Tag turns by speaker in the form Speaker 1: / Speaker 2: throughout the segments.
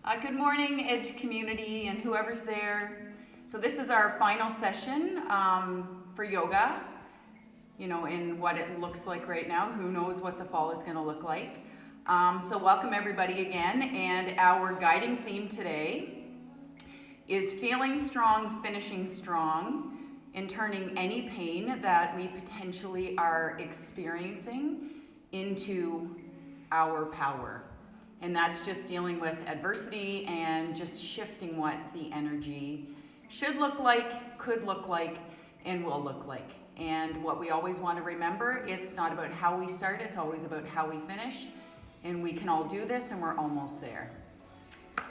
Speaker 1: Good morning, Edge community and whoever's there. So this is our final session for yoga, in what it looks like right now. Who knows what the fall is going to look like. So welcome everybody again, and our guiding theme today is feeling strong, finishing strong, and turning any pain that we potentially are experiencing into our power. And that's just dealing with adversity and just shifting what the energy should look like, could look like, and will look like. And what we always want to remember, it's not about how we start, it's always about how we finish. And we can all do this, and we're almost there.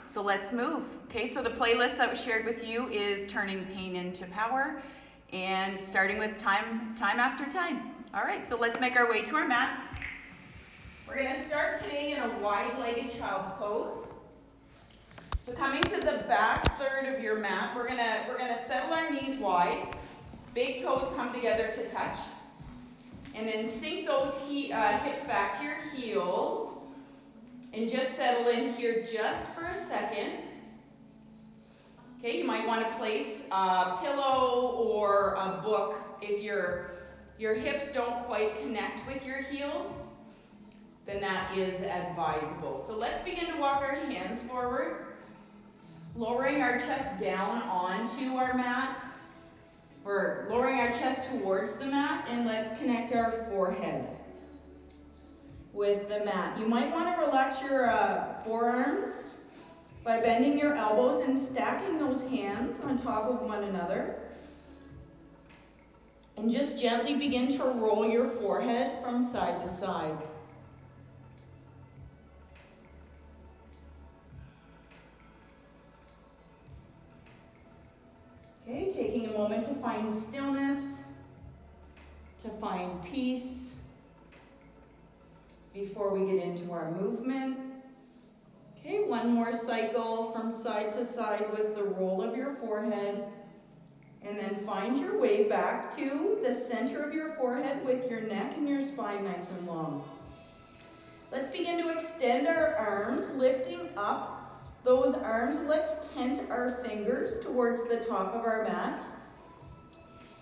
Speaker 1: So let's move. Okay, so the playlist that was shared with you is Turning Pain into Power, and starting with time after time. All right, so let's make our way to our mats. We're going to start today in a wide-legged child's pose. So coming to the back third of your mat, we're gonna settle our knees wide. Big toes come together to touch. And then sink those hips back to your heels. And just settle in here just for a second. Okay, you might want to place a pillow or a book if your hips don't quite connect with your heels. Then that is advisable. So let's begin to walk our hands forward, lowering our chest down onto our mat, or lowering our chest towards the mat, and let's connect our forehead with the mat. You might want to relax your forearms by bending your elbows and stacking those hands on top of one another. And just gently begin to roll your forehead from side to side. Okay, taking a moment to find stillness, to find peace before we get into our movement. Okay, one more cycle from side to side with the roll of your forehead. And then find your way back to the center of your forehead with your neck and your spine nice and long. Let's begin to extend our arms, lifting up those arms. Let's tent our fingers towards the top of our mat.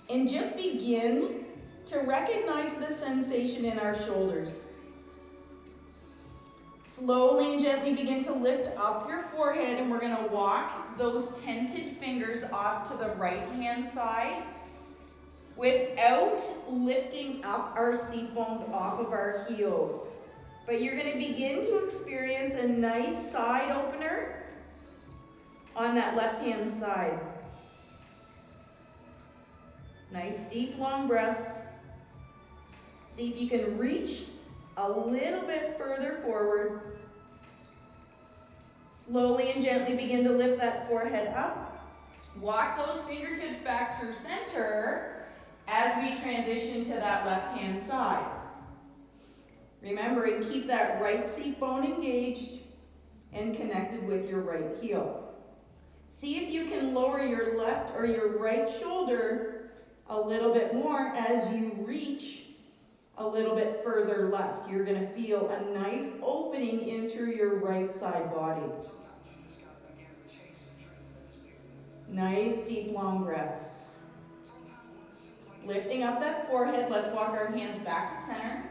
Speaker 1: And just begin to recognize the sensation in our shoulders. Slowly and gently begin to lift up your forehead, and we're going to walk those tented fingers off to the right-hand side without lifting up our seat bones off of our heels. But you're going to begin to experience a nice side opener on that left-hand side. Nice deep long breaths. See if you can reach a little bit further forward. Slowly and gently begin to lift that forehead up. Walk those fingertips back through center as we transition to that left-hand side. Remembering, keep that right seat bone engaged and connected with your right heel. See if you can lower your left or your right shoulder a little bit more as you reach a little bit further left. You're going to feel a nice opening in through your right side body. Nice deep long breaths. Lifting up that forehead, let's walk our hands back to center.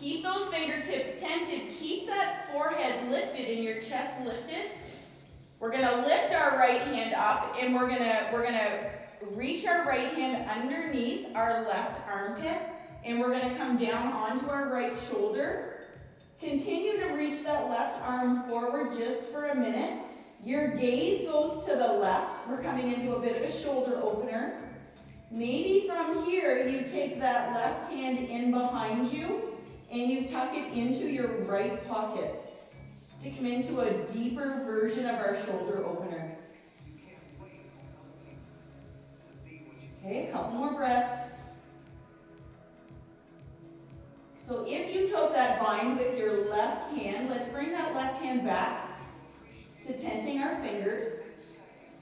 Speaker 1: Keep those fingertips tented. Keep that forehead lifted and your chest lifted. We're going to lift our right hand up, and we're going to reach our right hand underneath our left armpit, and we're going to come down onto our right shoulder. Continue to reach that left arm forward just for a minute. Your gaze goes to the left. We're coming into a bit of a shoulder opener. Maybe from here, you take that left hand in behind you, and you tuck it into your right pocket to come into a deeper version of our shoulder opener. Okay, a couple more breaths. So if you took that bind with your left hand, let's bring that left hand back to tenting our fingers.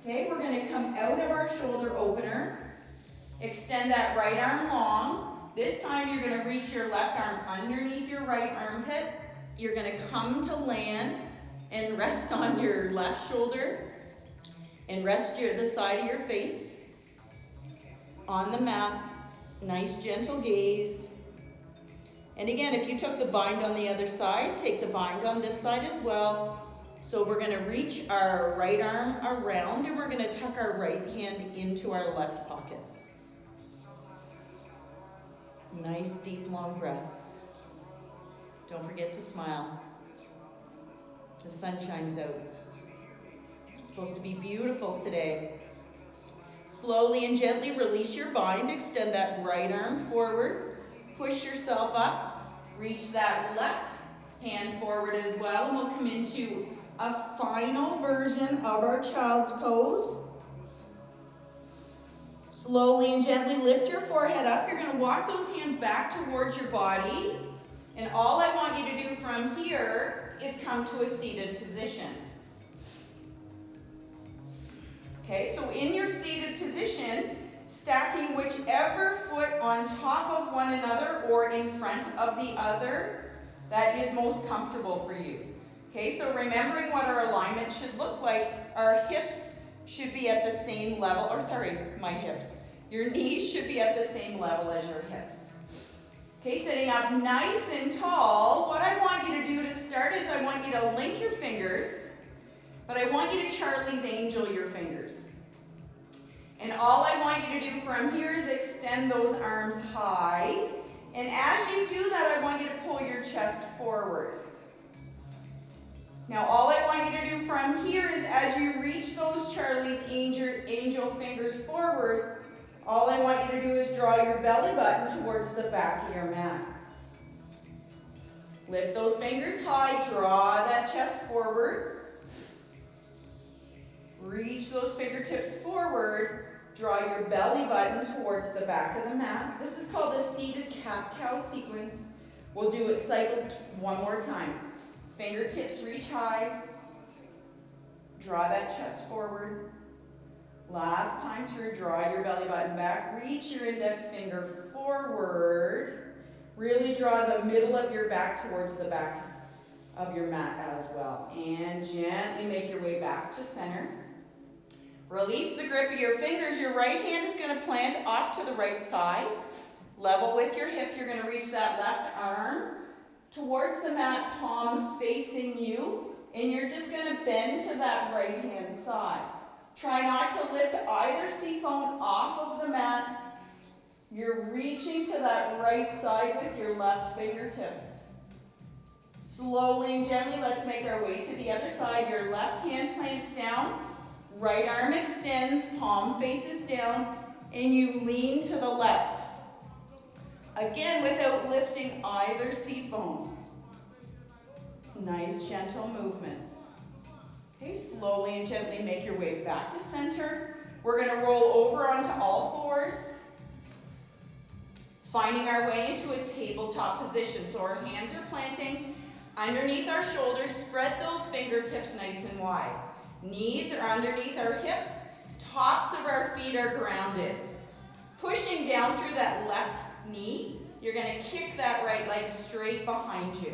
Speaker 1: Okay, we're going to come out of our shoulder opener. Extend that right arm long. This time you're going to reach your left arm underneath your right armpit. You're going to come to land
Speaker 2: and rest on your left shoulder and rest the side of your face on the mat. Nice gentle gaze. And again, if you took the bind on the other side, take the bind on this side as well. So we're going to reach our right arm around and we're going to tuck our right hand into our left pocket. Nice deep long breaths. Don't forget to smile. The sun shines out. It's supposed to be beautiful today. Slowly and gently release your bind. Extend that right arm forward. Push yourself up. Reach that left hand forward as well. And we'll come into a final version of our child's pose. Slowly and gently lift your forehead up. You're going to walk those hands back towards your body. And all I want you to do from here is come to a seated position. Okay, so in your seated position, stacking whichever foot on top of one another or in front of the other that is most comfortable for you. Okay, so remembering what our alignment should look like, our hips should be at the same level, my hips. Your knees should be at the same level as your hips. Okay, sitting up nice and tall, what I want you to do to start is I want you to link your fingers, but I want you to Charlie's Angel your fingers. And all I want you to do from here is extend those arms high. And as you do that, I want you to pull your chest forward. Now all I want you to do from here is as you reach those Charlie's Angel fingers forward, all I want you to do is draw your belly button towards the back of your mat. Lift those fingers high, draw that chest forward. Reach those fingertips forward, draw your belly button towards the back of the mat. This is called a seated cat-cow sequence. We'll do it cycled one more time. Fingertips reach high, draw that chest forward. Last time through, draw your belly button back, reach your index finger forward. Really draw the middle of your back towards the back of your mat as well. And gently make your way back to center. Release the grip of your fingers. Your right hand is going to plant off to the right side. Level with your hip. You're going to reach that left arm towards the mat, palm facing you. And you're just going to bend to that right hand side. Try not to lift either seat bone off of the mat. You're reaching to that right side with your left fingertips. Slowly and gently, let's make our way to the other side. Your left hand plants down, right arm extends, palm faces down, and you lean to the left. Again, without lifting either seat bone. Nice, gentle movements. Okay, slowly and gently make your way back to center. We're going to roll over onto all fours, finding our way into a tabletop position. So our hands are planting underneath our shoulders. Spread those fingertips nice and wide. Knees are underneath our hips. Tops of our feet are grounded. Pushing down through that left knee, you're going to kick that right leg straight behind you.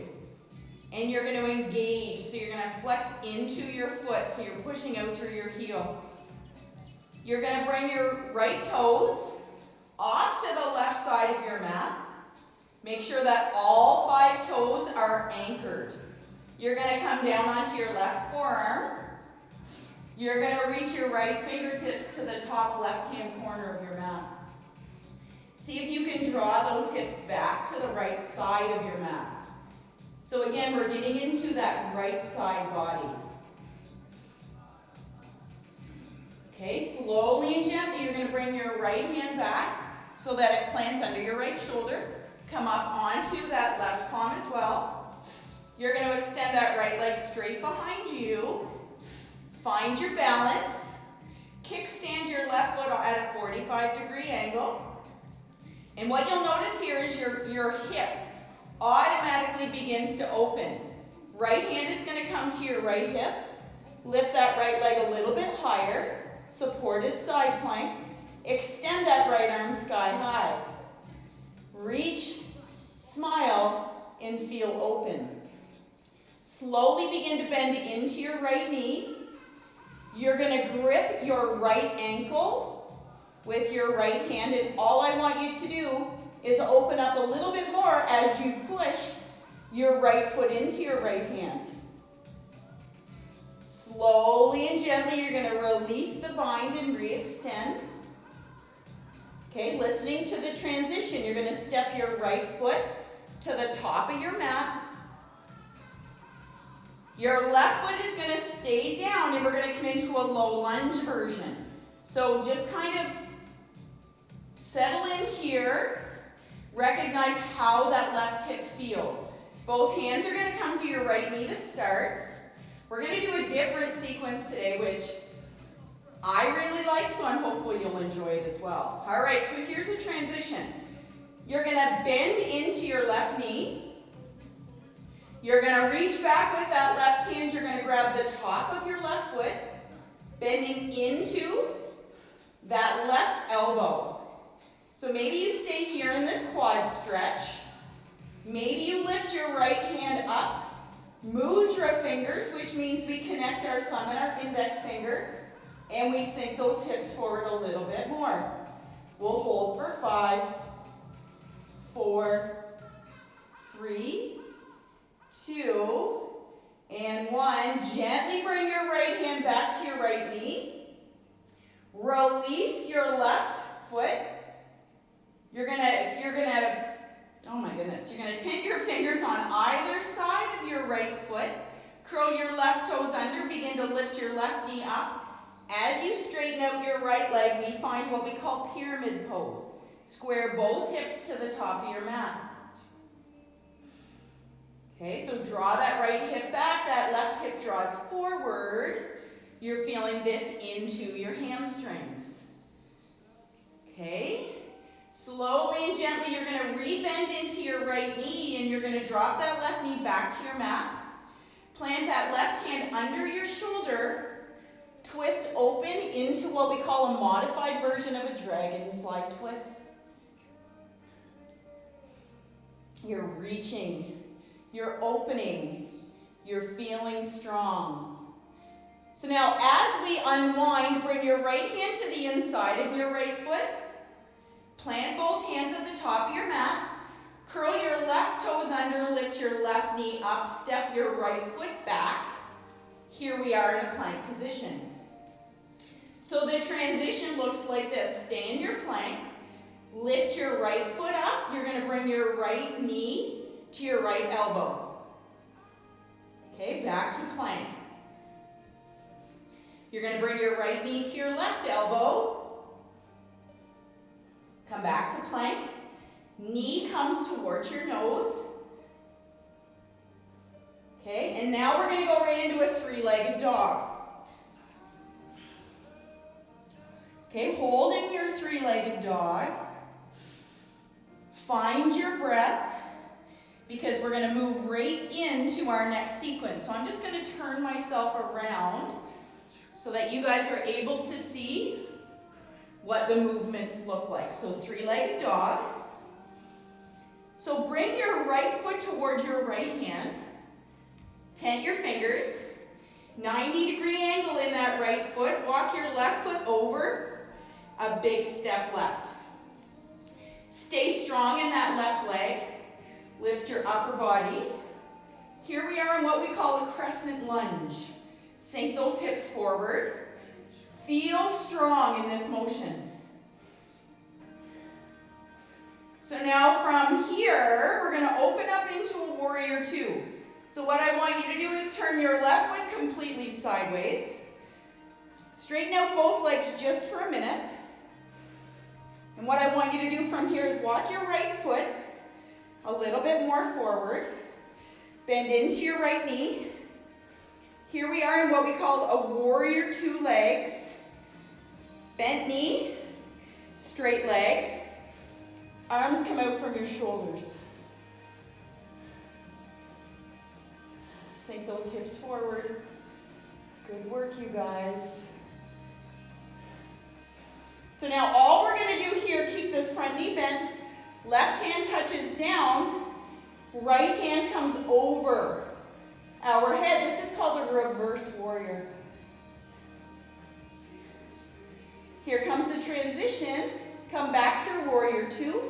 Speaker 2: And you're going to engage, so you're going to flex into your foot, so you're pushing out through your heel. You're going to bring your right toes off to the left side of your mat. Make sure that all 5 toes are anchored. You're going to come down onto your left forearm. You're going to reach your right fingertips to the top left-hand corner of your mat. See if you can draw those hips back to the right side of your mat. So again, we're getting into that right side body. Okay, slowly and gently, you're going to bring your right hand back so that it plants under your right shoulder. Come up onto that left palm as well. You're going to extend that right leg straight behind you. Find your balance. Kickstand your left foot at a 45-degree angle. And what you'll notice here is your hip automatically begins to open. Right hand is going to come to your right hip. Lift that right leg a little bit higher. Supported side plank. Extend that right arm sky high. Reach, smile, and feel open. Slowly begin to bend into your right knee. You're going to grip your right ankle with your right hand, and all I want you to do is open up a little bit more as you push your right foot into your right hand. Slowly and gently, you're going to release the bind and re-extend. Okay, listening to the transition, you're going to step your right foot to the top of your mat. Your left foot is going to stay down, and we're going to come into a low lunge version. So just kind of settle in here. Recognize how that left hip feels. Both hands are going to come to your right knee to start. We're going to do a different sequence today, which I really like, so I'm hopeful you'll enjoy it as well. All right, so here's the transition. You're going to bend into your left knee. You're going to reach back with that left hand. You're going to grab the top of your left foot, bending into that left elbow. So maybe you stay here in this quad stretch. Maybe you lift your right hand up, mudra fingers, which means we connect our thumb and our index finger, and we sink those hips forward a little bit more. We'll hold for 5, 4, 3, 2, and 1. Gently bring your right hand back to your right knee. Release your left foot. You're gonna, oh my goodness, you're gonna take your fingers on either side of your right foot. Curl your left toes under, begin to lift your left knee up. As you straighten out your right leg, we find what we call pyramid pose. Square both hips to the top of your mat. Okay, so draw that right hip back, that left hip draws forward. You're feeling this into your hamstrings. Okay, slowly and gently you're going to re-bend into your right knee, and you're going to drop that left knee back to your mat. Plant that left hand under your shoulder. Twist open into what we call a modified version of a Dragonfly Twist. You're reaching, you're opening, you're feeling strong. So now as we unwind, bring your right hand to the inside of your right foot. Plant both hands at the top of your mat. Curl your left toes under, lift your left knee up, step your right foot back. Here we are in a plank position. So the transition looks like this. Stay in your plank. Lift your right foot up. You're going to bring your right knee to your right elbow. Okay, back to plank. You're going to bring your right knee to your left elbow. Come back to plank. Knee comes towards your nose. Okay, and now we're going to go right into a three-legged dog. Okay, holding your three-legged dog. Find your breath, because we're going to move right into our next sequence. So I'm just going to turn myself around so that you guys are able to see what the movements look like. So three-legged dog. So bring your right foot towards your right hand. Tent your fingers. 90-degree angle in that right foot. Walk your left foot over. A big step left. Stay strong in that left leg. Lift your upper body. Here we are in what we call a crescent lunge. Sink those hips forward. Feel strong in this motion. So now from here, we're going to open up into a warrior two. So what I want you to do is turn your left foot completely sideways. Straighten out both legs just for a minute. And what I want you to do from here is walk your right foot a little bit more forward. Bend into your right knee. Here we are in what we call a warrior two legs. Bent knee, straight leg. Arms come out from your shoulders. Sink those hips forward. Good work, you guys. So now all we're going to do here, keep this front knee bent. Left hand touches down. Right hand comes over Our head, this is called a reverse warrior. Here comes the transition. Come back through warrior 2.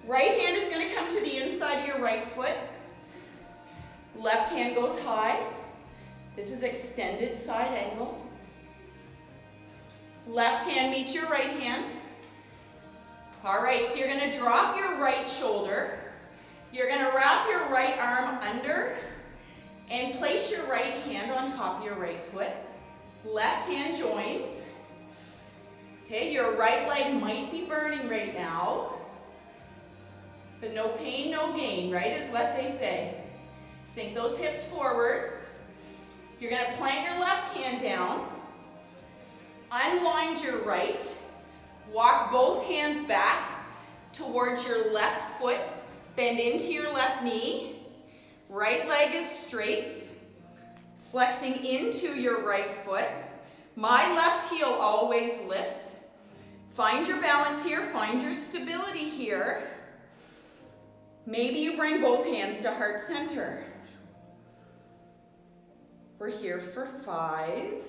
Speaker 2: Right hand is going to come to the inside of your right foot. Left hand goes high. This is extended side angle. Left hand meets your right hand. All right, so you're going to drop your right shoulder. You're going to wrap your right arm under and place your right hand on top of your right foot. Left hand joins. Okay, your right leg might be burning right now, but no pain, no gain, right, is what they say. Sink those hips forward. You're going to plant your left hand down. Unwind your right. Walk both hands back towards your left foot. Bend into your left knee. Right leg is straight. Flexing into your right foot. My left heel always lifts. Find your balance here. Find your stability here. Maybe you bring both hands to heart center. We're here for 5,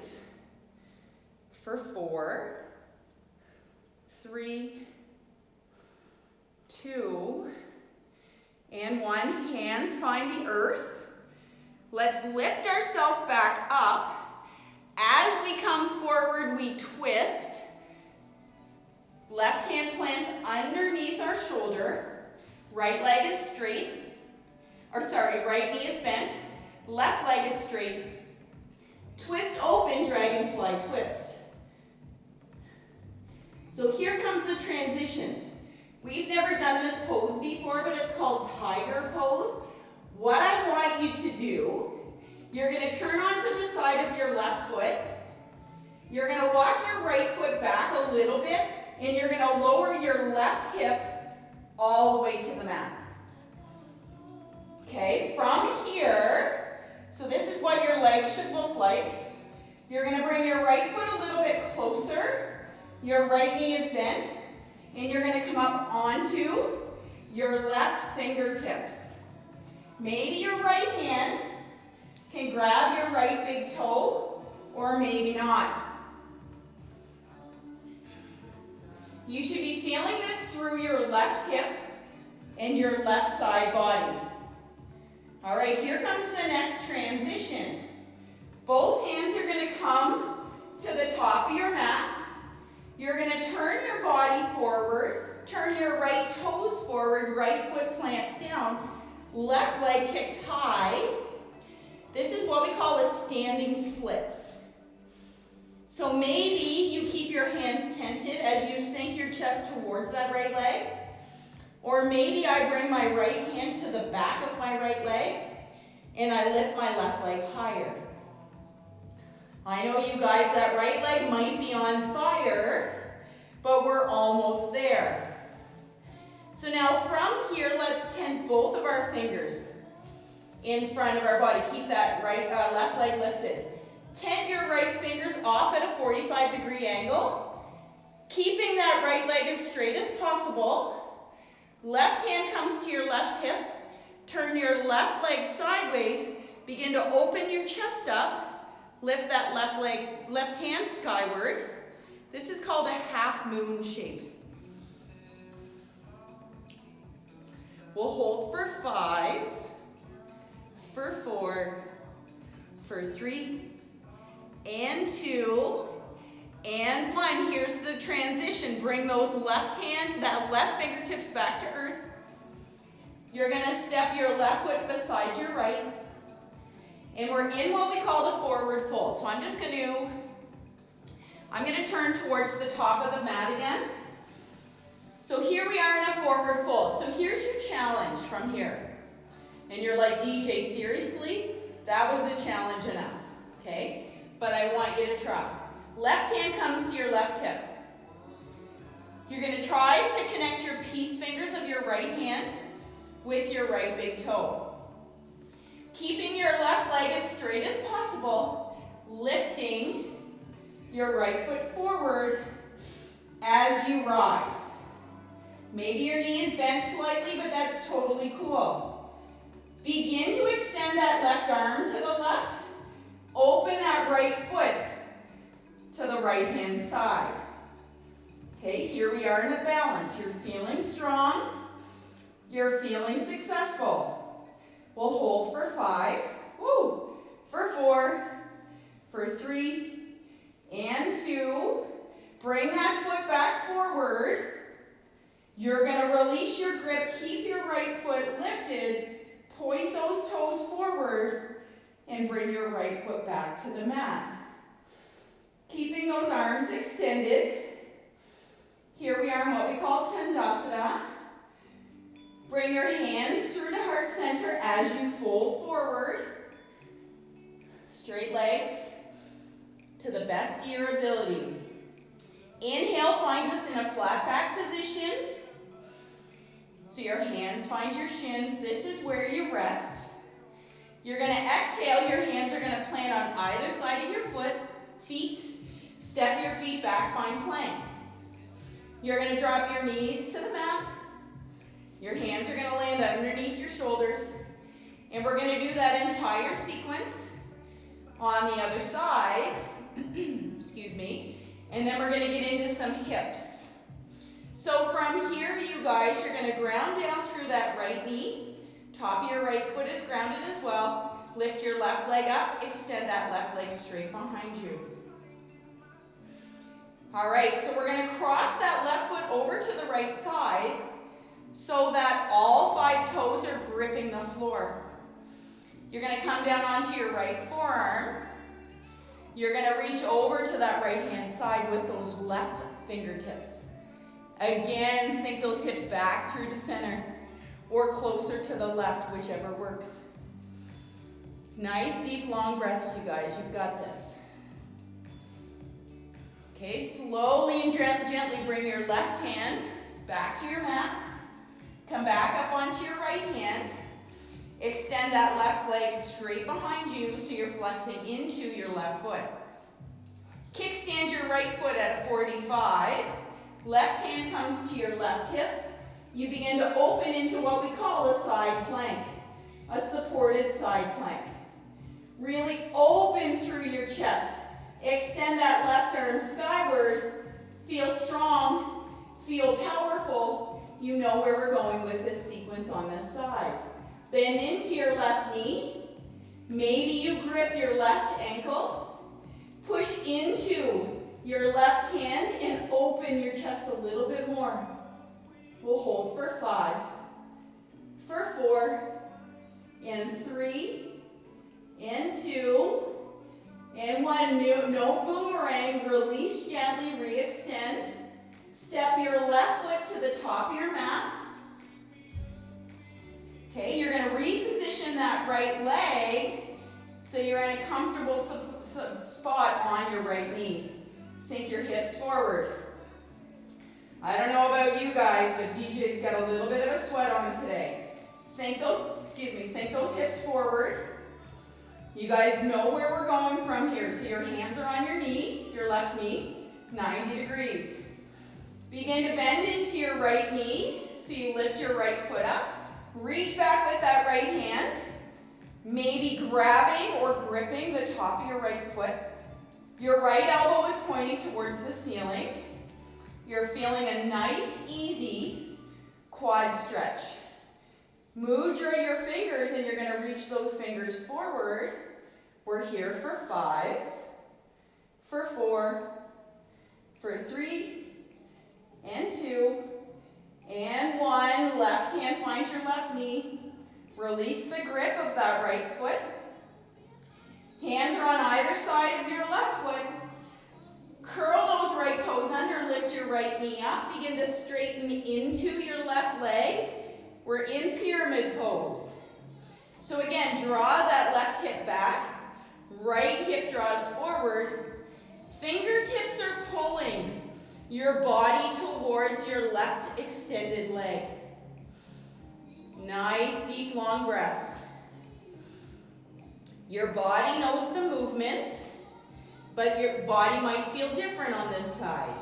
Speaker 2: for 4, 3, 2, and 1. Hands find the earth. Let's lift ourselves back up. As we come forward, we twist. Left hand plants underneath our shoulder. Right leg is straight. Right knee is bent. Left leg is straight. Twist open, dragonfly twist. So here comes the transition. We've never done this pose before, but it's called tiger pose. What I want you to do, you're going to turn onto the side of your left foot. You're going to walk your right foot back a little bit, and you're going to lower your left hip all the way to the mat. Okay, from here, so this is what your legs should look like. You're going to bring your right foot a little bit closer. Your right knee is bent. And you're going to come up onto your left fingertips. Maybe your right hand can grab your right big toe, or maybe not. You should be feeling this through your left hip and your left side body. All right, here comes the next transition. Both hands are going to come to the top of your mat. You're going to turn your body forward, turn your right toes forward, right foot plants down, left leg kicks high. This is what we call a standing splits. So maybe you keep your hands tented as you sink your chest towards that right leg. Or maybe I bring my right hand to the back of my right leg and I lift my left leg higher. I know you guys, that right leg might be on fire, but we're almost there. So now from here, let's tent both of our fingers in front of our body. Keep that left leg lifted. Tent your right fingers off at a 45-degree angle, keeping that right leg as straight as possible. Left hand comes to your left hip. Turn your left leg sideways. Begin to open your chest up. Lift that left hand skyward. This is called a half moon shape. We'll hold for 5, for 4, for 3, and 2, and 1. Here's the transition. Bring those that left fingertips back to earth. You're going to step your left foot beside your right. And we're in what we call the forward fold. So I'm going to turn towards the top of the mat again. So here we are in a forward fold. So here's your challenge from here. And you're like, DJ, seriously? That was a challenge enough, okay? But I want you to try. Left hand comes to your left hip. You're going to try to connect your peace fingers of your right hand with your right big toe. Keeping your left leg as straight as possible, lifting your right foot forward as you rise. Maybe your knee is bent slightly, but that's totally cool. Begin to extend that left arm to the left. Open that right foot to the right-hand side. Okay, here we are in a balance. You're feeling strong. You're feeling successful. We'll hold for 5, for 4, for 3, and 2. Bring that foot back forward. You're going to release your grip. Keep your right foot lifted. Point those toes forward and bring your right foot back to the mat. Keeping those arms extended. Here we are in what we call Tandasana. Bring your hands through to heart center as you fold forward. Straight legs to the best of your ability. Inhale finds us in a flat back position. So your hands find your shins. This is where you rest. You're going to exhale. Your hands are going to plant on either side of your feet. Step your feet back, find plank. You're going to drop your knees to the mat. Your hands are going to land underneath your shoulders. And we're going to do that entire sequence on the other side. Excuse me. And then we're going to get into some hips. So from here, you guys, you're going to ground down through that right knee. Top of your right foot is grounded as well. Lift your left leg up. Extend that left leg straight behind you. All right, so we're going to cross that left foot over to the right side so that all 5 toes are gripping the floor. You're going to come down onto your right forearm. You're going to reach over to that right-hand side with those left fingertips. Again, sink those hips back through to center or closer to the left, whichever works. Nice, deep, long breaths, you guys. You've got this. Okay, slowly and gently bring your left hand back to your mat. Come back up onto your right hand. Extend that left leg straight behind you so you're flexing into your left foot. Kickstand your right foot at a 45. Left hand comes to your left hip. You begin to open into what we call a side plank, a supported side plank. Really open through your chest. Extend that left arm skyward. Feel strong, feel powerful. You know where we're going with this sequence on this side. Bend into your left knee. Maybe you grip your left ankle. Push into your left hand and open your chest a little bit more. We'll hold for 5, for 4, and 3, and 2, and 1. No boomerang. Release gently, re-extend. Step your left foot to the top of your mat. Okay, you're going to reposition that right leg so you're in a comfortable spot on your right knee. Sink your hips forward. I don't know about you guys, but DJ's got a little bit of a sweat on today. Sink those hips forward. You guys know where we're going from here. So your hands are on your knee, your left knee, 90 degrees. Begin to bend into your right knee, so you lift your right foot up. Reach back with that right hand, maybe grabbing or gripping the top of your right foot. Your right elbow is pointing towards the ceiling. You're feeling a nice, easy quad stretch. Mudra your fingers and you're going to reach those fingers forward. We're here for 5, for 4, for 3, and 2, and 1. Left hand finds your left knee. Release the grip of that right foot. Hands are on either side of your left foot. Curl those right toes under. Lift your right knee up. Begin to straighten into your left leg. We're in pyramid pose. So again, draw that left hip back. Right hip draws forward. Fingertips are pulling your body towards your left extended leg. Nice, deep, long breaths. Your body knows the movements, but your body might feel different on this side.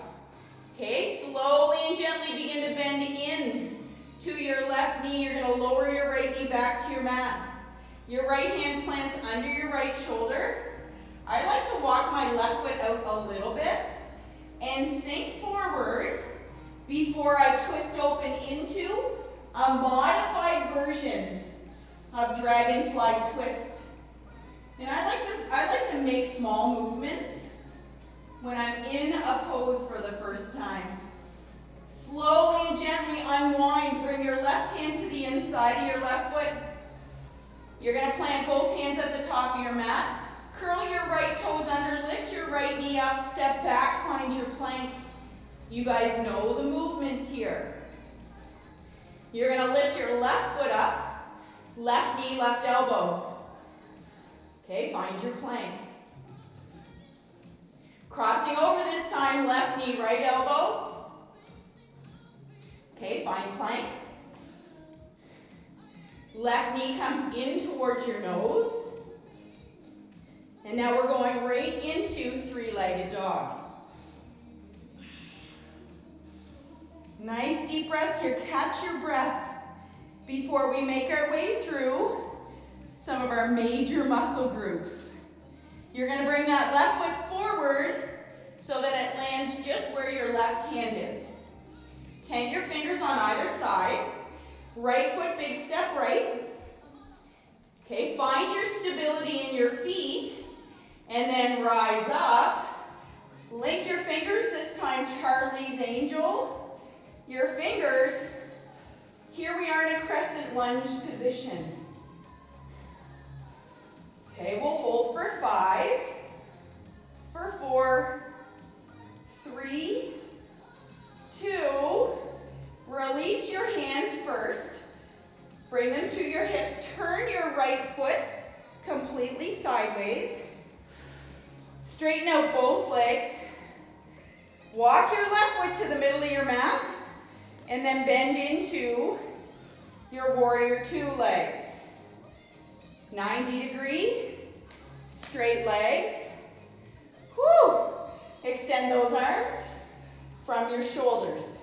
Speaker 2: Okay, slowly and gently begin to bend in to your left knee. You're going to lower your right knee back to your mat. Your right hand plants under your right shoulder. I like to walk my left foot out a little bit and sink forward before I twist open into a modified version of Dragonfly Twist. And I like to make small movements when I'm in a pose for the first time. Slowly and gently unwind. Bring your left hand to the inside of your left foot. You're going to plant both hands at the top of your mat. Curl your right toes under, lift your right knee up, step back, find your plank. You guys know the movements here. You're going to lift your left foot up, left knee, left elbow. Okay, find your plank. Crossing over this time, left knee, right elbow. Okay, find plank. Left knee comes in towards your nose. And now we're going right into three-legged dog. Nice deep breaths here. Catch your breath before we make our way through some of our major muscle groups. You're going to bring that left foot forward so that it lands just where your left hand is. Tent your fingers on either side. Right foot, big step right. Okay, find your stability in your feet and then rise up. Link your fingers, this time Charlie's Angel. Your fingers, here we are in a crescent lunge position. Okay, we'll hold for 5, for 4, 3, 2, release your hands first. Bring them to your hips. Turn your right foot completely sideways. Straighten out both legs. Walk your left foot to the middle of your mat and then bend into your warrior 2 legs. 90-degree, straight leg. Whew. Extend those arms from your shoulders.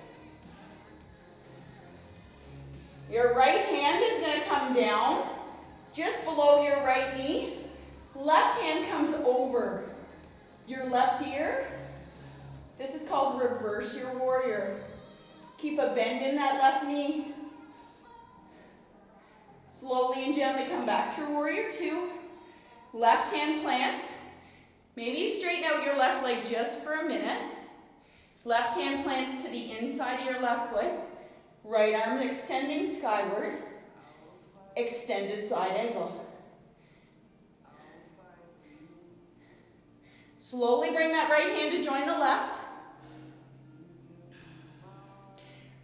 Speaker 2: Your right hand is going to come down just below your right knee. Left hand comes over your left ear. This is called reverse your warrior. Keep a bend in that left knee. Slowly and gently come back through warrior 2. Left hand plants. Maybe you straighten out your left leg just for a minute. Left hand plants to the inside of your left foot. Right arm extending skyward. Extended side angle. Slowly bring that right hand to join the left.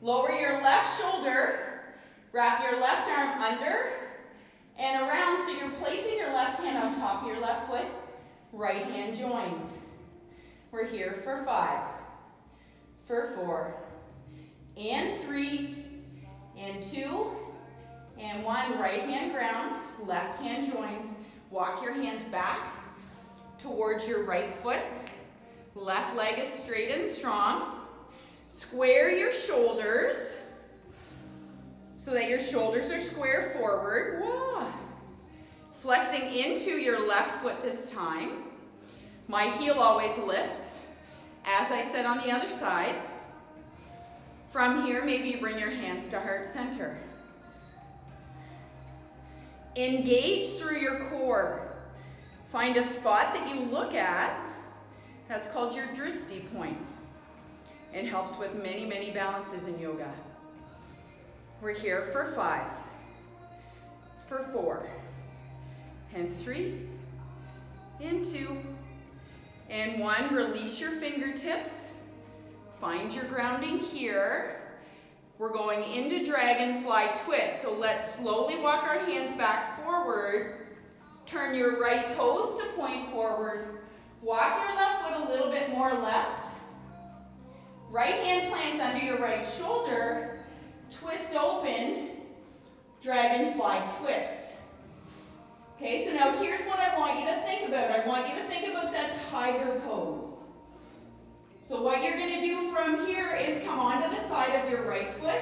Speaker 2: Lower your left shoulder. Wrap your left arm under and around so you're placing your left hand on top of your left foot. Right hand joins. We're here for 5, for 4, and 3, and 2, and 1. Right hand grounds, left hand joins. Walk your hands back towards your right foot. Left leg is straight and strong. Square your shoulders so that your shoulders are square forward. Whoa. Flexing into your left foot this time. My heel always lifts, as I said on the other side. From here, maybe you bring your hands to heart center. Engage through your core. Find a spot that you look at. That's called your drishti point. It helps with many, many balances in yoga. We're here for 5, for 4, and 3, and 2, and 1. Release your fingertips. Find your grounding here. We're going into Dragonfly Twist. So let's slowly walk our hands back forward. Turn your right toes to point forward. Walk your left foot a little bit more left. Right hand plants under your right shoulder. Twist open, Dragonfly Twist. Okay, so now here's what I want you to think about. I want you to think about that tiger pose. So what you're going to do from here is come onto the side of your right foot.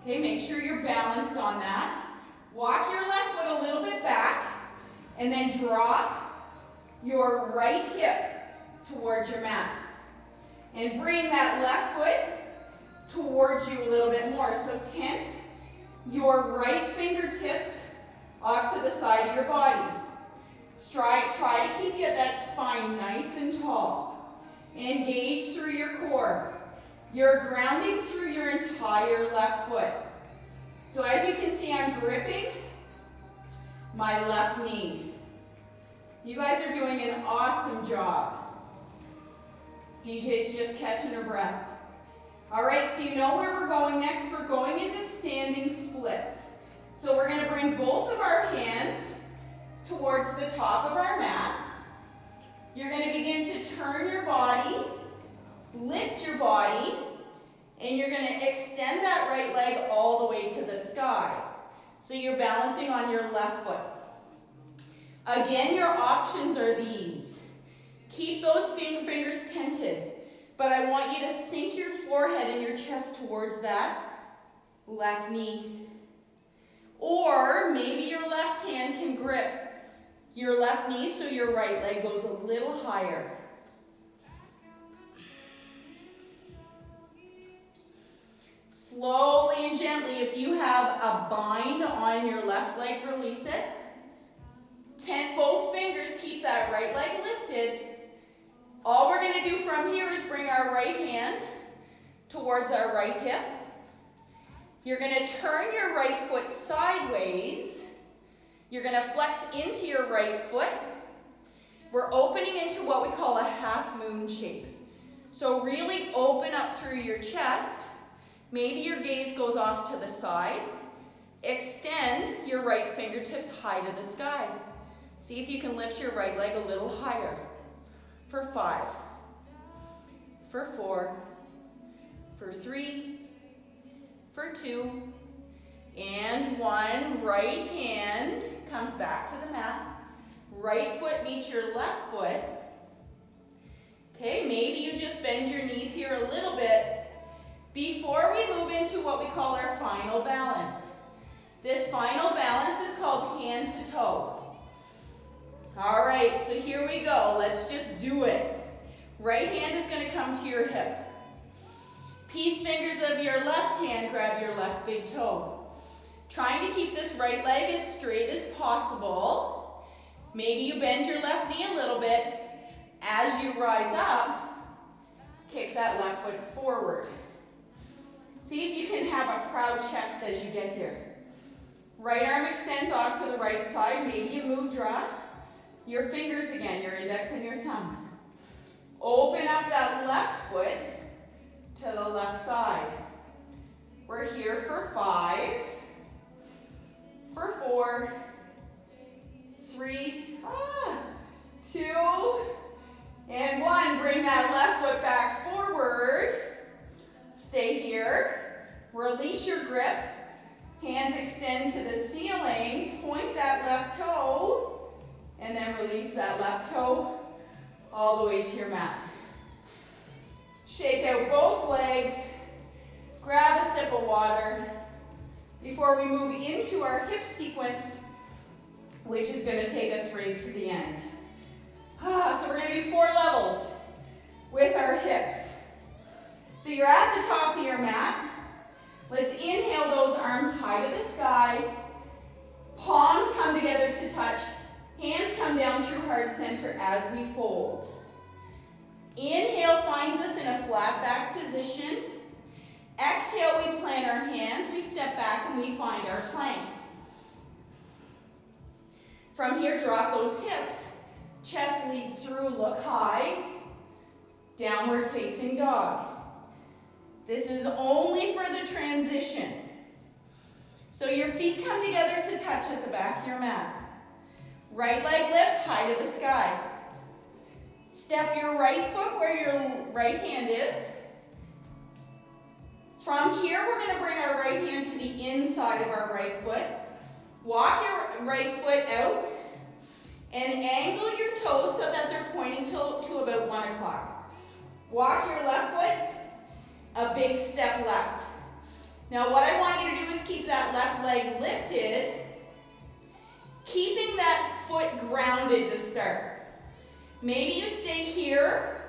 Speaker 2: Okay, make sure you're balanced on that. Walk your left foot a little bit back, and then drop your right hip towards your mat. And bring that left foot towards you a little bit more. So tent your right fingertips off to the side of your body. Try to keep that spine nice and tall. Engage through your core. You're grounding through your entire left foot. So as you can see, I'm gripping my left knee. You guys are doing an awesome job. DJ's just catching her breath. All right, so you know where we're going next. We're going into standing splits. So we're going to bring both of our hands towards the top of our mat. You're going to begin to turn your body, lift your body, and you're going to extend that right leg all the way to the sky. So you're balancing on your left foot. Again, your options are these. Keep those fingers tented, but I want you to sink your forehead and your chest towards that left knee. Or maybe your left hand can grip your left knee so your right leg goes a little higher. Slowly and gently, if you have a bind on your left leg, release it. Tent both fingers, keep that right leg lifted. All we're going to do from here is bring our right hand towards our right hip. You're going to turn your right foot sideways. You're going to flex into your right foot. We're opening into what we call a half moon shape. So really open up through your chest. Maybe your gaze goes off to the side. Extend your right fingertips high to the sky. See if you can lift your right leg a little higher. For 5, for 4, for 3, for 2, and 1. Right hand comes back to the mat. Right foot meets your left foot. Okay, maybe you just bend your knees here a little bit before we move into what we call our final balance. This final balance is called hand to toe. All right, so here we go. Let's just do it. Right hand is going to come to your hip. Peace fingers of your left hand grab your left big toe. Trying to keep this right leg as straight as possible. Maybe you bend your left knee a little bit. As you rise up, kick that left foot forward. See if you can have a proud chest as you get here. Right arm extends off to the right side. Maybe you mudra. Your fingers again, your index and your thumb. Open up that left foot to the left side. We're here for 5, for 4, 3, 2, and 1. Bring that left foot back forward. Stay here. Release your grip. Hands extend to the ceiling. Point that left toe. And then release that left toe all the way to your mat. Shake out both legs. Grab a sip of water before we move into our hip sequence, which is going to take us right to the end. So we're going to do 4 levels with our hips. So you're at the top of your mat. Let's inhale those arms high to the sky. Palms come together to touch. Hands come down through heart center as we fold. Inhale finds us in a flat back position. Exhale, we plant our hands. We step back and we find our plank. From here, drop those hips. Chest leads through, look high. Downward facing dog. This is only for the transition. So your feet come together to touch at the back of your mat. Right leg lifts high to the sky. Step your right foot where your right hand is. From here, we're going to bring our right hand to the inside of our right foot. Walk your right foot out and angle your toes so that they're pointing to about 1 o'clock. Walk your left foot, a big step left. Now what I want you to do is keep that left leg lifted Keeping that foot grounded to start. Maybe you stay here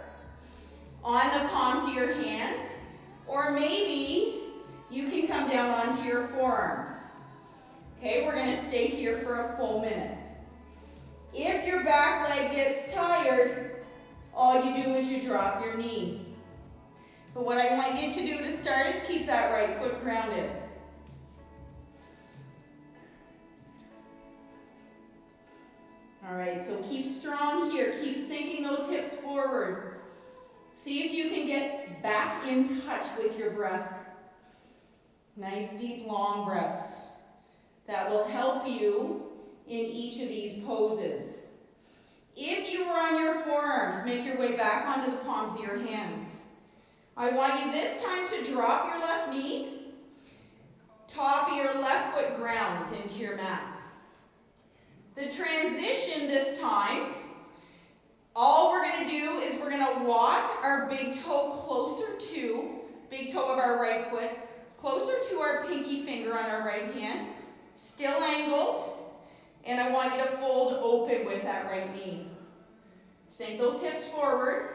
Speaker 2: on the palms of your hands, or maybe you can come down onto your forearms. Okay, we're going to stay here for a full minute. If your back leg gets tired, all you do is you drop your knee. But what I want you to do to start is keep that right foot grounded. All right, so keep strong here. Keep sinking those hips forward. See if you can get back in touch with your breath. Nice, deep, long breaths. That will help you in each of these poses. If you were on your forearms, make your way back onto the palms of your hands. I want you this time to drop your left knee. Top of your left foot grounds into your mat. The transition this time, all we're going to do is we're going to walk our big toe closer to, big toe of our right foot, closer to our pinky finger on our right hand, still angled, and I want you to fold open with that right knee. Sink those hips forward.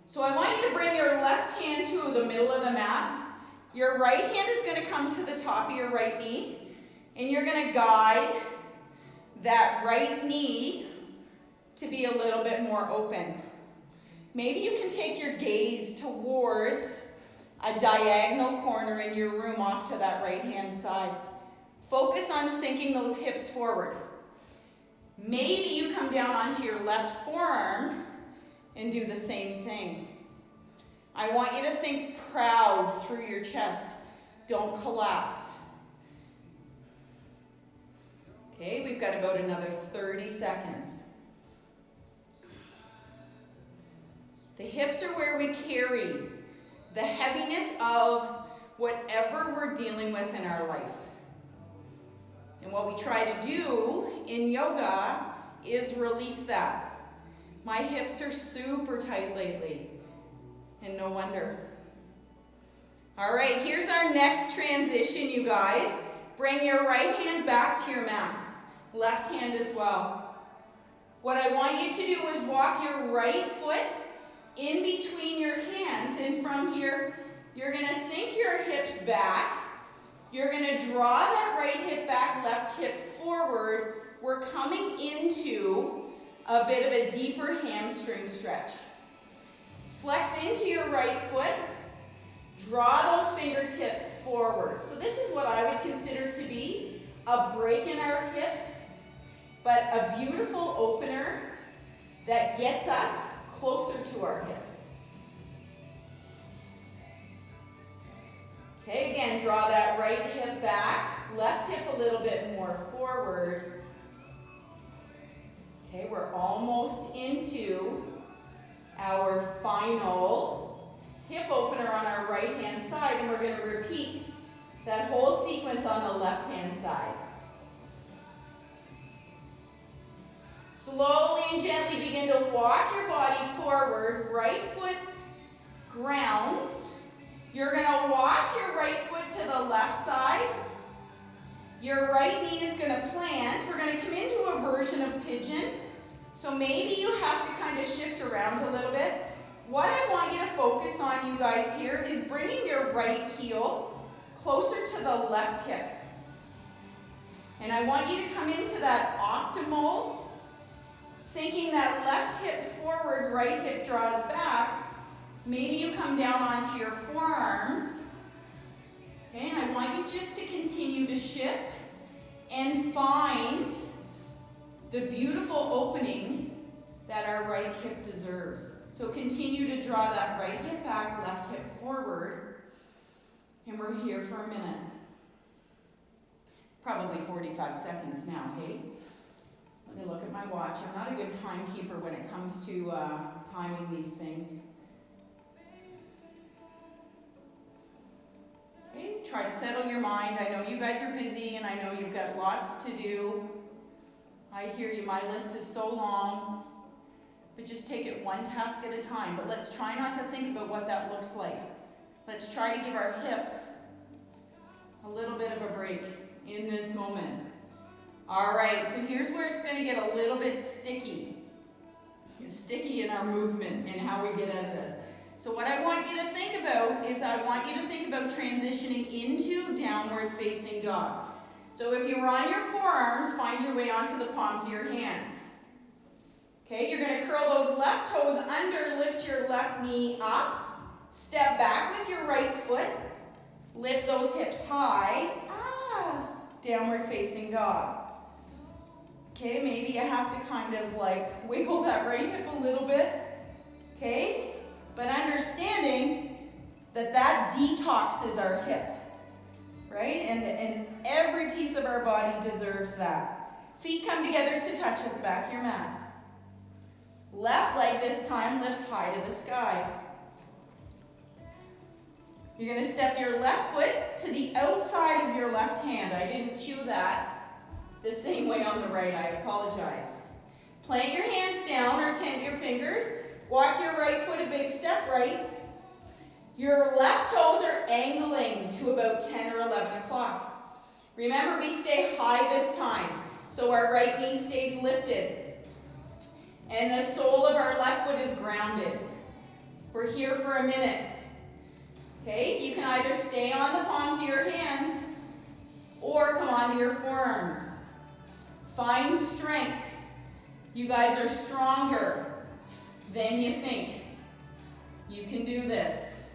Speaker 2: So I want you to bring your left hand to the middle of the mat. Your right hand is going to come to the top of your right knee, and you're going to guide that right knee to be a little bit more open. Maybe you can take your gaze towards a diagonal corner in your room off to that right hand side. Focus on sinking those hips forward. Maybe you come down onto your left forearm and do the same thing. I want you to think proud through your chest. Don't collapse. Okay, we've got about another 30 seconds. The hips are where we carry the heaviness of whatever we're dealing with in our life. And what we try to do in yoga is release that. My hips are super tight lately, and no wonder. All right, here's our next transition, you guys. Bring your right hand back to your mat. Left hand as well. What I want you to do is walk your right foot in between your hands, and from here, you're going to sink your hips back. You're going to draw that right hip back, left hip forward. We're coming into a bit of a deeper hamstring stretch. Flex into your right foot. Draw those fingertips forward. So this is what I would consider to be a break in our hips, but a beautiful opener that gets us closer to our hips. Okay, again, draw that right hip back, left hip a little bit more forward. Okay, we're almost into our final hip opener on our right hand side, and we're going to repeat that whole sequence on the left hand side. Slowly and gently begin to walk your body forward. Right foot grounds. You're going to walk your right foot to the left side. Your right knee is going to plant. We're going to come into a version of pigeon. So maybe you have to kind of shift around a little bit. What I want you to focus on, you guys, here is bringing your right heel closer to the left hip. And I want you to come into that optimal, sinking that left hip forward, right hip draws back. Maybe you come down onto your forearms. Okay, and I want you just to continue to shift and find the beautiful opening that our right hip deserves. So continue to draw that right hip back, left hip forward, and we're here for a minute. Probably 45 seconds now, hey? Let me look at my watch. I'm not a good timekeeper when it comes to timing these things. Okay, try to settle your mind. I know you guys are busy, and I know you've got lots to do. I hear you, my list is so long. But just take it one task at a time. But let's try not to think about what that looks like. Let's try to give our hips a little bit of a break in this moment.
Speaker 1: All right, so here's where it's going to get a little bit sticky in our movement and how we get out of this. So what I want you to think about is I want you to think about transitioning into downward facing dog. So if you were on your forearms, find your way onto the palms of your hands. Okay, you're going to curl those left toes under, lift your left knee up, step back with your right foot, lift those hips high, downward facing dog. Okay, maybe you have to kind of like wiggle that right hip a little bit, okay? But understanding that that detoxes our hip, right? And every piece of our body deserves that. Feet come together to touch at the back of your mat. Left leg this time lifts high to the sky. You're going to step your left foot to the outside of your left hand. I didn't cue that the same way on the right. I apologize. Plant your hands down or tent your fingers. Walk your right foot a big step right. Your left toes are angling to about 10 or 11 o'clock. Remember, we stay high this time, so our right knee stays lifted. And the sole of our left foot is grounded. We're here for a minute. Okay, you can either stay on the palms of your hands or come onto your forearms. Find strength. You guys are stronger than you think. You can do this.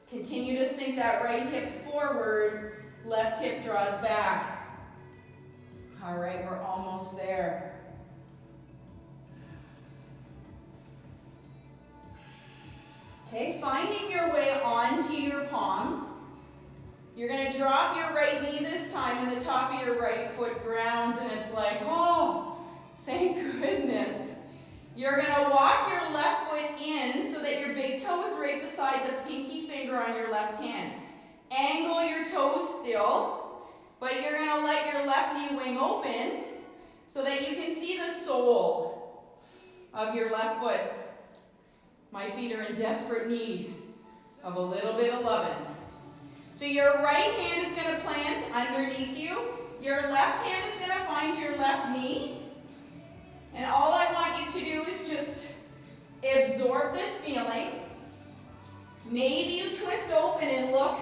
Speaker 1: Continue to sink that right hip forward, left hip draws back. All right, we're almost there. Okay, finding your way onto your palms. You're going to drop your right knee this time and the top of your right foot grounds, and it's like, oh, thank goodness. You're going to walk your left foot in so that your big toe is right beside the pinky finger on your left hand. Angle your toes still, but you're going to let your left knee wing open so that you can see the sole of your left foot. My feet are in desperate need of a little bit of loving. So your right hand is going to plant underneath you. Your left hand is going to find your left knee. And all I want you to do is just absorb this feeling. Maybe you twist open and look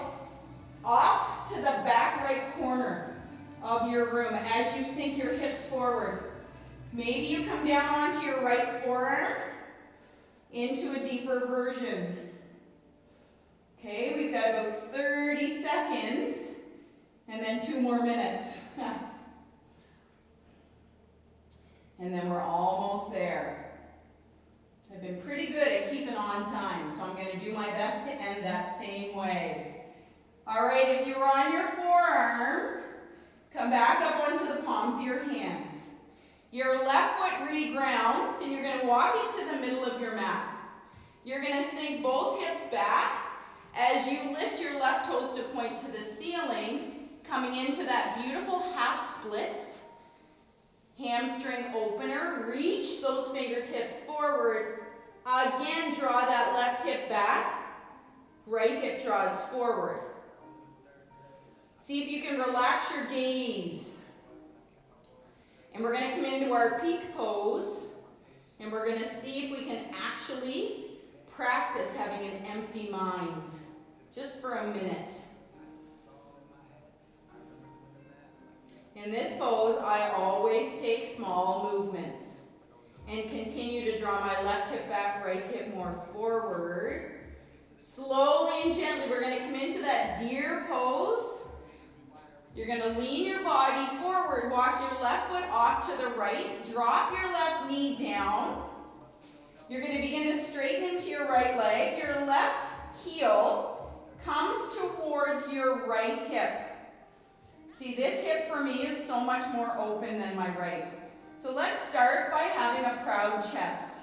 Speaker 1: off to the back right corner of your room as you sink your hips forward. Maybe you come down onto your right forearm into a deeper version. Okay, we've got about 30 seconds and then 2 more minutes. And then we're almost there. I've been pretty good at keeping on time, so I'm going to do my best to end that same way. All right, if you're on your forearm, come back up onto the palms of your hands. Your left foot regrounds, and you're going to walk it to the middle of your mat. You're going to sink both hips back as you lift your left toes to point to the ceiling, coming into that beautiful half splits. Hamstring opener, reach those fingertips forward. Again, draw that left hip back. Right hip draws forward. See if you can relax your gaze. And we're going to come into our peak pose. And we're going to see if we can actually practice having an empty mind. Just for a minute. In this pose, I always take small movements and continue to draw my left hip back, right hip more forward. Slowly and gently, we're going to come into that deer pose. You're going to lean your body forward, walk your left foot off to the right, drop your left knee down. You're going to begin to straighten into your right leg. Your left heel comes towards your right hip. See, this hip for me is so much more open than my right. So let's start by having a proud chest.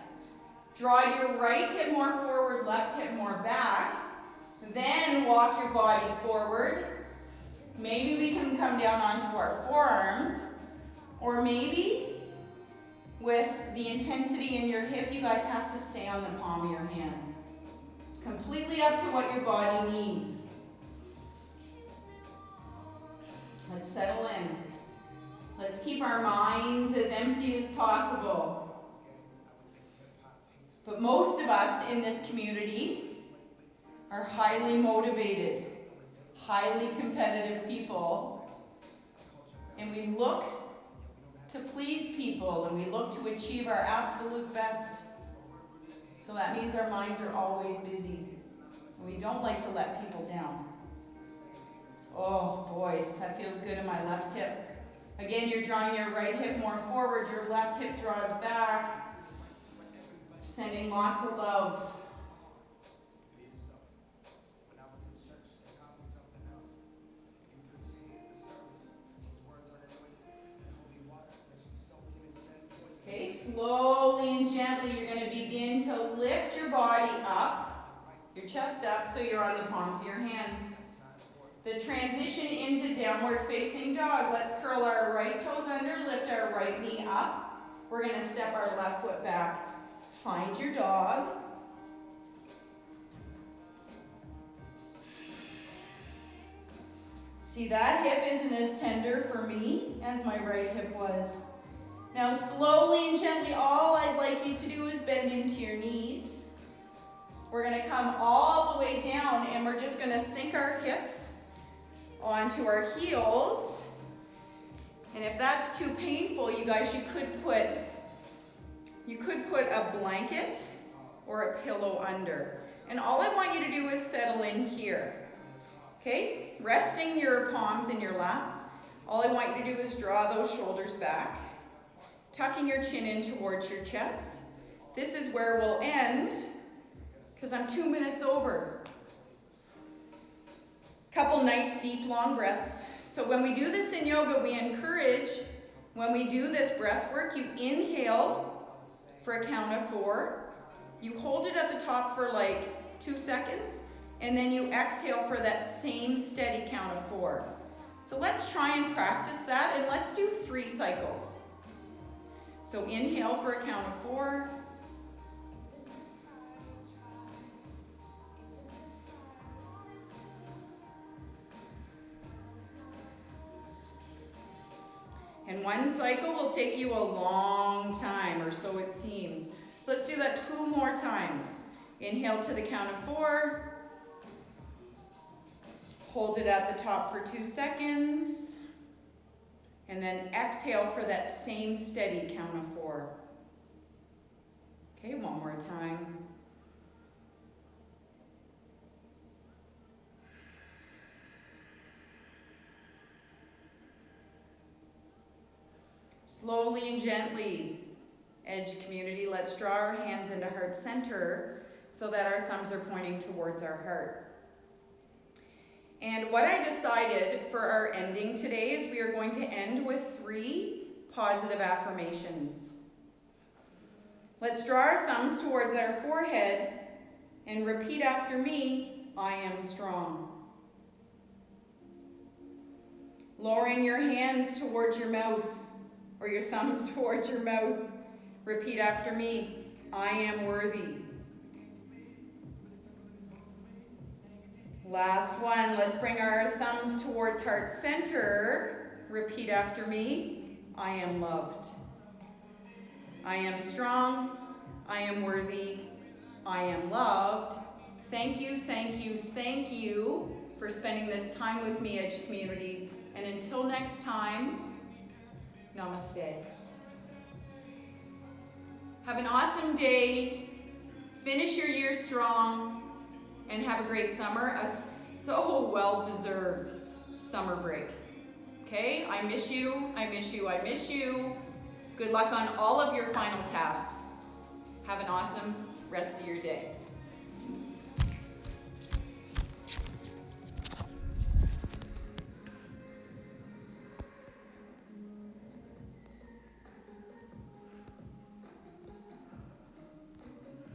Speaker 1: Draw your right hip more forward, left hip more back. Then walk your body forward. Maybe we can come down onto our forearms. Or maybe with the intensity in your hip, you guys have to stay on the palm of your hands. It's completely up to what your body needs. Let's settle in.
Speaker 2: Let's keep our minds as empty as possible. But most of us in this community are highly motivated, highly competitive people, and we look to please people, and we look to achieve our absolute best. So that means our minds are always busy, and we don't like to let people down. Oh, boys, that feels good in my left hip. Again, you're drawing your right hip more forward, your left hip draws back, sending lots of love. Okay, slowly and gently, you're going to begin to lift your body up, your chest up, so you're on the palms of your hands. The transition into downward facing dog. Let's curl our right toes under, lift our right knee up. We're going to step our left foot back. Find your dog. See, that hip isn't as tender for me as my right hip was. Now slowly and gently, all I'd like you to do is bend into your knees. We're going to come all the way down, and we're just going to sink our hips onto our heels. And if that's too painful, you guys, you could put a blanket or a pillow under. And all I want you to do is settle in here. Okay? Resting your palms in your lap. All I want you to do is draw those shoulders back, tucking your chin in towards your chest. This is where we'll end, because I'm 2 minutes over. Couple nice deep long breaths. So when we do this in yoga, we encourage, when we do this breath work, you inhale for a count of 4. You hold it at the top for like 2 seconds, and then you exhale for that same steady count of 4. So let's try and practice that, and let's do 3 cycles. So inhale for a count of 4. And one cycle will take you a long time, or so it seems. So let's do that 2 more times. Inhale to the count of 4. Hold it at the top for 2 seconds. And then exhale for that same steady count of 4. Okay, one more time. Slowly and gently, Edge community, let's draw our hands into heart center so that our thumbs are pointing towards our heart. And what I decided for our ending today is we are going to end with 3 positive affirmations. Let's draw our thumbs towards our forehead and repeat after me, I am strong. Lowering your hands towards your mouth, or your thumbs towards your mouth. Repeat after me, I am worthy. Last one, let's bring our thumbs towards heart center. Repeat after me, I am loved. I am strong, I am worthy, I am loved. Thank you, thank you, thank you for spending this time with me, Edge community. And until next time, namaste. Have an awesome day, finish your year strong, and have a great summer, a so well-deserved summer break. Okay, I miss you, I miss you, I miss you. Good luck on all of your final tasks. Have an awesome rest of your day.